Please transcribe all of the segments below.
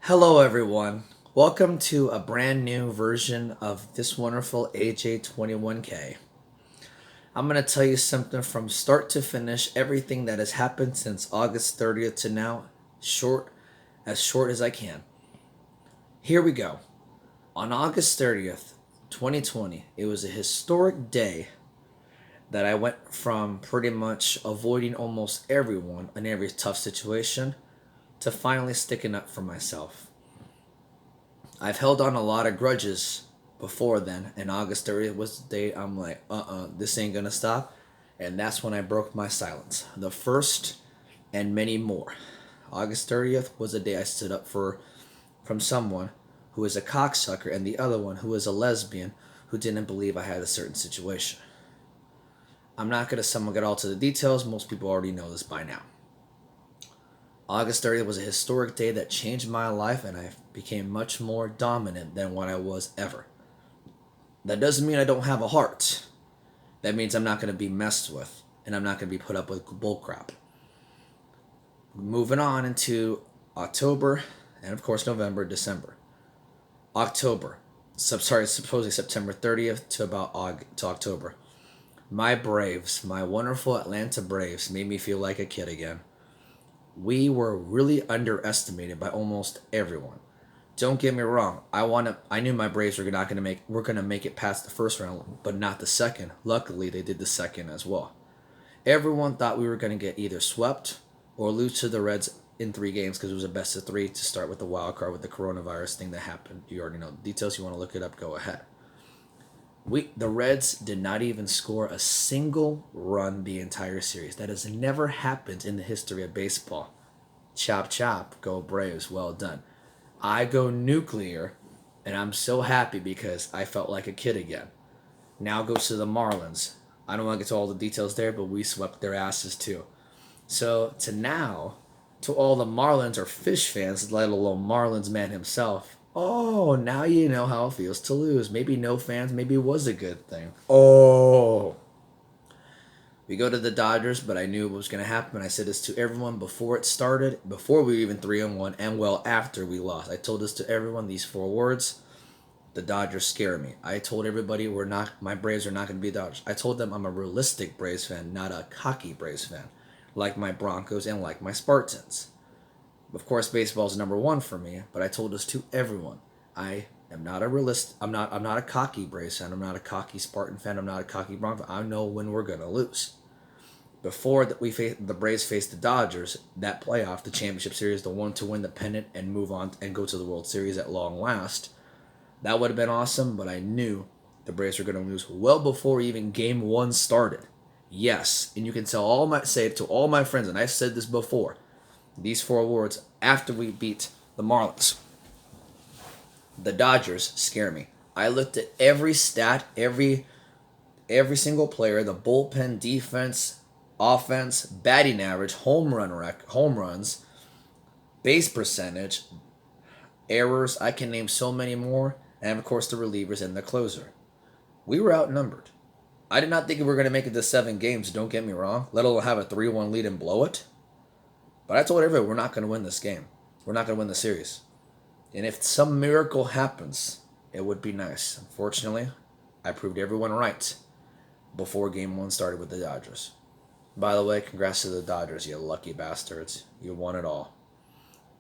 Hello, everyone. Welcome to a brand new version of this wonderful AJ21K. I'm going to tell you something from start to finish, everything that has happened since August 30th to now, short as I can. Here we go. On August 30th, 2020, it was a historic day that I went from pretty much avoiding almost everyone in every tough situation to finally sticking up for myself. I've held on a lot of grudges before then, and August 30th was the day I'm like, this ain't gonna stop. And that's when I broke my silence. The first and many more. August 30th was the day I stood up from someone who is a cocksucker and the other one who is a lesbian who didn't believe I had a certain situation. I'm not gonna get all to the details, most people already know this by now. August 30th was a historic day that changed my life and I became much more dominant than what I was ever. That doesn't mean I don't have a heart. That means I'm not going to be messed with and I'm not going to be put up with bullcrap. Moving on into October and of course November, December. Supposedly September 30th to October. My Braves, my wonderful Atlanta Braves made me feel like a kid again. We were really underestimated by almost everyone. Don't get me wrong. I knew my Braves were gonna make it past the first round, but not the second. Luckily, they did the second as well. Everyone thought we were gonna get either swept or lose to the Reds in 3 games because it was a best of 3 to start with the wild card with the coronavirus thing that happened. You already know the details. You want to look it up? Go ahead. The Reds did not even score a single run the entire series. That has never happened in the history of baseball. Chop chop, go Braves, well done. I go nuclear, and I'm so happy because I felt like a kid again. Now goes to the Marlins. I don't want to get to all the details there, but we swept their asses too. So to all the Marlins or Fish fans, let alone Marlins man himself, oh, now you know how it feels to lose. Maybe no fans, maybe it was a good thing. Oh. We go to the Dodgers, but I knew it was going to happen. I said this to everyone before it started, before we were even 3-1, and well after we lost. I told this to everyone, these 4 words. The Dodgers scare me. I told everybody my Braves are not going to be Dodgers. I told them I'm a realistic Braves fan, not a cocky Braves fan, like my Broncos and like my Spartans. Of course, baseball is number 1 for me, but I told this to everyone. I am not a realist. I'm not a cocky Braves fan. I'm not a cocky Spartan fan. I'm not a cocky Bronco fan. I know when we're going to lose. Before the Braves faced the Dodgers, that playoff, the championship series, the one to win the pennant and move on and go to the World Series at long last, that would have been awesome, but I knew the Braves were going to lose well before even Game 1 started. Yes, and you can say it to all my friends, and I've said this before, these 4 words after we beat the Marlins. The Dodgers scare me. I looked at every stat, every single player, the bullpen, defense, offense, batting average, home runs, base percentage, errors. I can name so many more, and of course the relievers and the closer. We were outnumbered. I did not think we were going to make it to 7 games. Don't get me wrong. Let alone have a 3-1 lead and blow it. But I told everyone we're not going to win this game. We're not going to win the series. And if some miracle happens, it would be nice. Unfortunately, I proved everyone right before Game 1 started with the Dodgers. By the way, congrats to the Dodgers, you lucky bastards. You won it all.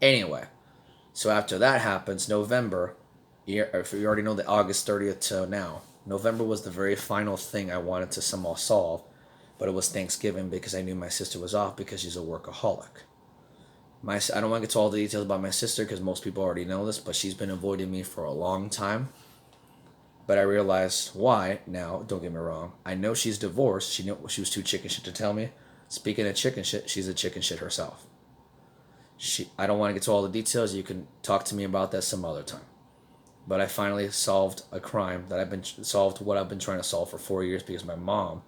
Anyway, so after that happens, November, if you already know the August 30th to now, November was the very final thing I wanted to somehow solve, but it was Thanksgiving because I knew my sister was off because she's a workaholic. I don't want to get to all the details about my sister because most people already know this, but she's been avoiding me for a long time. But I realized why now. Don't get me wrong. I know she's divorced. She was too chicken shit to tell me. Speaking of chicken shit, she's a chicken shit herself. I don't want to get to all the details. You can talk to me about that some other time. But I finally solved a crime what I've been trying to solve for 4 years because my mom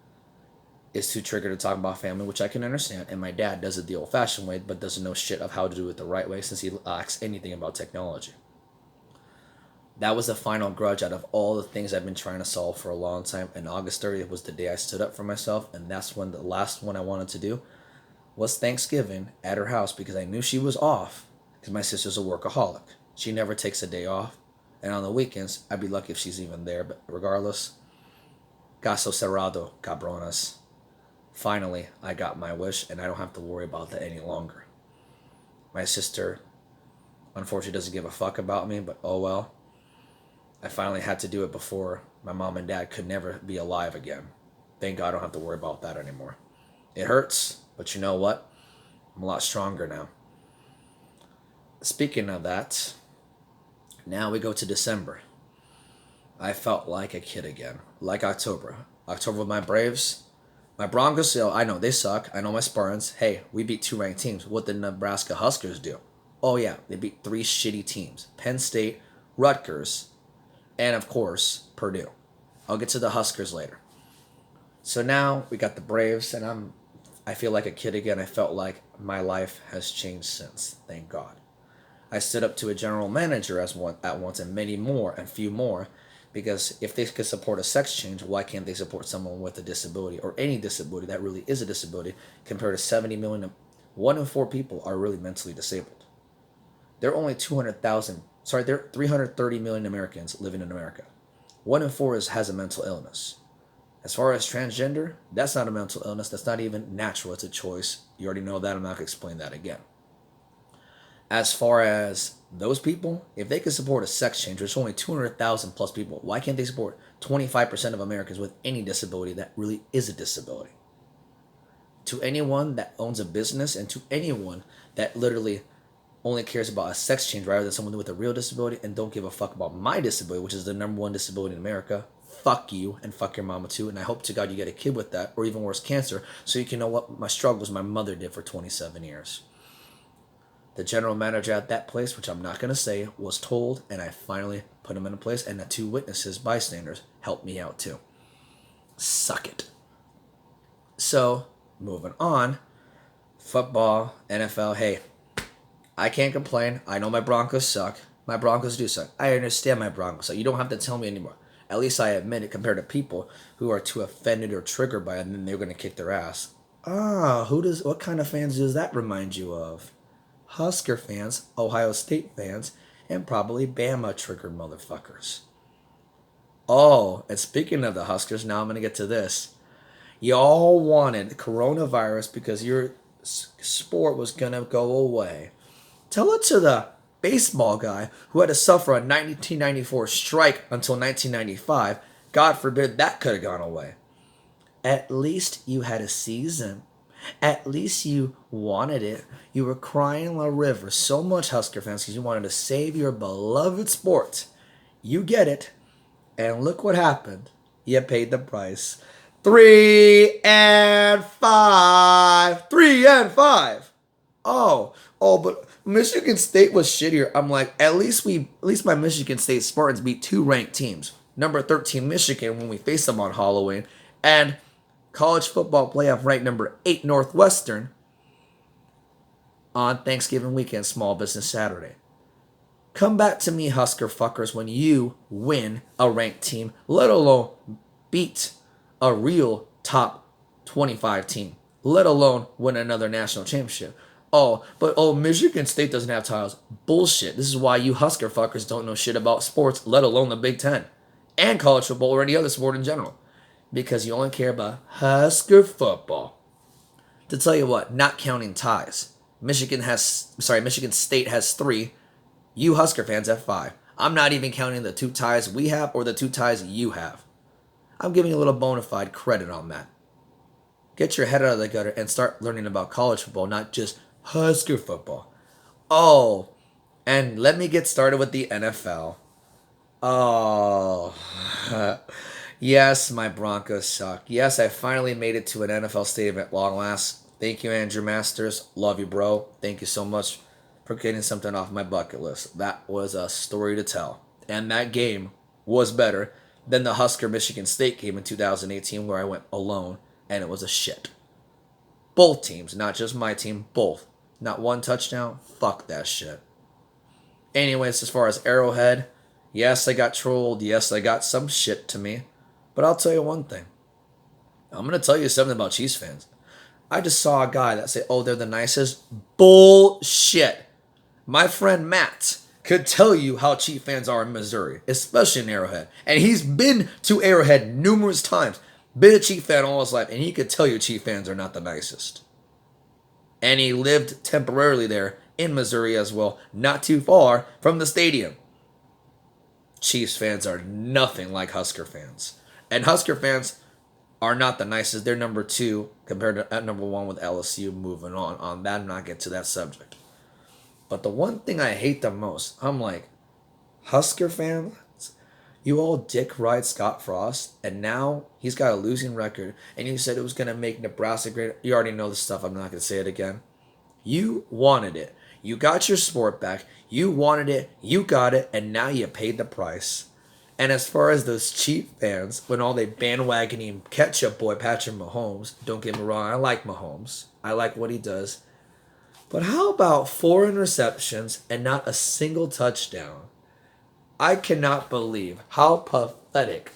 is too triggered to talk about family, which I can understand, and my dad does it the old-fashioned way, but doesn't know shit of how to do it the right way since he lacks anything about technology. That was the final grudge out of all the things I've been trying to solve for a long time. And August 30th was the day I stood up for myself. And that's when the last one I wanted to do was Thanksgiving at her house because I knew she was off because my sister's a workaholic. She never takes a day off. And on the weekends, I'd be lucky if she's even there. But regardless, caso cerrado, cabronas. Finally, I got my wish, and I don't have to worry about that any longer. My sister, unfortunately, doesn't give a fuck about me, but oh well. I finally had to do it before my mom and dad could never be alive again. Thank God I don't have to worry about that anymore. It hurts, but you know what? I'm a lot stronger now. Speaking of that, now we go to December. I felt like a kid again, like October. October with my Braves. My Broncos, I know they suck. I know my Spartans. Hey, we beat 2 ranked teams. What did Nebraska Huskers do? Oh yeah, they beat 3 shitty teams. Penn State, Rutgers, and of course, Purdue. I'll get to the Huskers later. So now we got the Braves, and I feel like a kid again. I felt like my life has changed since. Thank God. I stood up to a general manager at once, and many more, and few more, because if they could support a sex change, why can't they support someone with a disability or any disability that really is a disability? Compared to 70 million, 1 in 4 people are really mentally disabled. There are only 330 million Americans living in America. 1 in 4 has a mental illness. As far as transgender, that's not a mental illness. That's not even natural. It's a choice. You already know that. I'm not going to explain that again. As far as those people, if they could support a sex change, there's only 200,000 plus people. Why can't they support 25% of Americans with any disability that really is a disability? To anyone that owns a business and to anyone that literally only cares about a sex change rather than someone with a real disability and don't give a fuck about my disability, which is the number 1 disability in America, fuck you and fuck your mama too. And I hope to God you get a kid with that, or even worse, cancer, so you can know what my struggles my mother did for 27 years. The general manager at that place, which I'm not going to say, was told, and I finally put him in place, and the 2 witnesses, bystanders, helped me out too. Suck it. So, moving on, football, NFL, hey, I can't complain. I know my Broncos suck. My Broncos do suck. I understand my Broncos suck. You don't have to tell me anymore. At least I admit it, compared to people who are too offended or triggered by it, and then they're going to kick their ass. What kind of fans does that remind you of? Husker fans, Ohio State fans, and probably Bama triggered motherfuckers. Oh, and speaking of the Huskers, now I'm going to get to this. Y'all wanted coronavirus because your sport was going to go away. Tell it to the baseball guy who had to suffer a 1994 strike until 1995. God forbid that could have gone away. At least you had a season. At least you wanted it. You were crying a river so much, Husker fans, because you wanted to save your beloved sport. You get it. And look what happened. You paid the price. 3 and 5. 3 and 5. Oh, but Michigan State was shittier. I'm like, at least my Michigan State Spartans beat 2 ranked teams. Number 13 Michigan when we faced them on Halloween, and college football playoff ranked number 8 Northwestern on Thanksgiving weekend, Small Business Saturday. Come back to me, Husker fuckers, when you win a ranked team, let alone beat a real top 25 team, let alone win another national championship. But Michigan State doesn't have titles. Bullshit. This is why you Husker fuckers don't know shit about sports, let alone the Big Ten and college football or any other sport in general. Because you only care about Husker football. To tell you what, not counting ties, Michigan State has 3. You Husker fans have 5. I'm not even counting the 2 ties we have or the 2 ties you have. I'm giving you a little bona fide credit on that. Get your head out of the gutter and start learning about college football, not just Husker football. Oh, and let me get started with the NFL. Oh, yes, my Broncos suck. Yes, I finally made it to an NFL stadium at long last. Thank you, Andrew Masters. Love you, bro. Thank you so much for getting something off my bucket list. That was a story to tell. And that game was better than the Husker Michigan State game in 2018 where I went alone and it was a shit. Both teams, not just my team, both. Not 1 touchdown. Fuck that shit. Anyways, as far as Arrowhead, yes, I got trolled. Yes, I got some shit to me. But I'll tell you one thing. I'm going to tell you something about Chiefs fans. I just saw a guy that said, they're the nicest. Bullshit. My friend Matt could tell you how Chief fans are in Missouri, especially in Arrowhead. And he's been to Arrowhead numerous times, been a Chief fan all his life, and he could tell you Chief fans are not the nicest. And he lived temporarily there in Missouri as well, not too far from the stadium. Chiefs fans are nothing like Husker fans. And Husker fans are not the nicest. They're number 2 compared to number 1 with LSU. Moving on that, I'm not get to that subject. But the one thing I hate the most, I'm like, Husker fans, you all dick ride Scott Frost, and now he's got a losing record, and you said it was going to make Nebraska great. You already know the stuff. I'm not going to say it again. You wanted it. You got your sport back. You wanted it. You got it, and now you paid the price. And as far as those cheap fans, when all they bandwagoning ketchup boy Patrick Mahomes, don't get me wrong, I like Mahomes. I like what he does. But how about 4 interceptions and not a single touchdown? I cannot believe how pathetic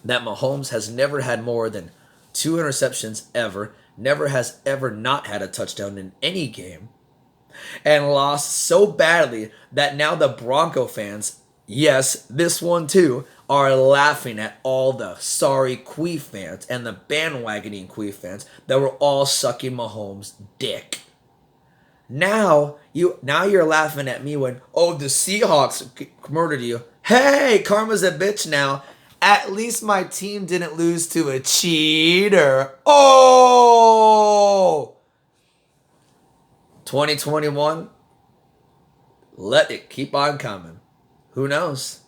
that Mahomes has never had more than 2 interceptions ever, never has ever not had a touchdown in any game, and lost so badly that now the Bronco fans, yes, this one too, are laughing at all the sorry Queef fans and the bandwagoning Queef fans that were all sucking Mahomes' dick. Now you're laughing at me when, oh, the Seahawks murdered you. Hey, karma's a bitch now. At least my team didn't lose to a cheater. Oh! 2021, let it keep on coming. Who knows?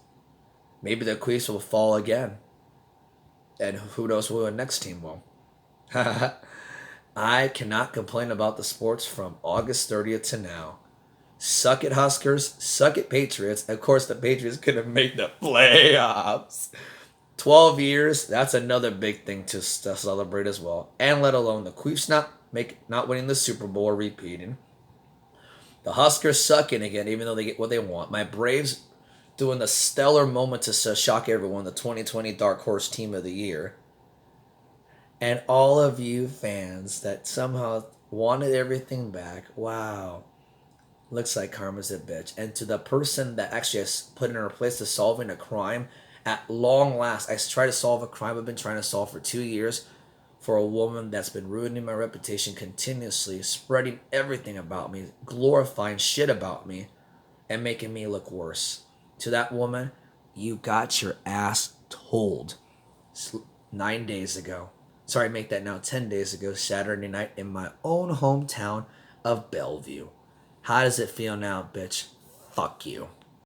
Maybe the Queefs will fall again. And who knows who the next team will. I cannot complain about the sports from August 30th to now. Suck it, Huskers. Suck it, Patriots. Of course, the Patriots could have made the playoffs. 12 years, that's another big thing to celebrate as well. And let alone the Queefs not winning the Super Bowl or repeating. The Huskers sucking again, even though they get what they want. My Braves doing the stellar moment to shock everyone, the 2020 Dark Horse Team of the Year. And all of you fans that somehow wanted everything back, wow. Looks like karma's a bitch. And to the person that actually has put in her place to solving a crime, at long last, I tried to solve a crime I've been trying to solve for 2 years for a woman that's been ruining my reputation continuously, spreading everything about me, glorifying shit about me, and making me look worse. To that woman, you got your ass told 9 days ago. Sorry, make that now 10 days ago, Saturday night in my own hometown of Bellevue. How does it feel now, bitch? Fuck you.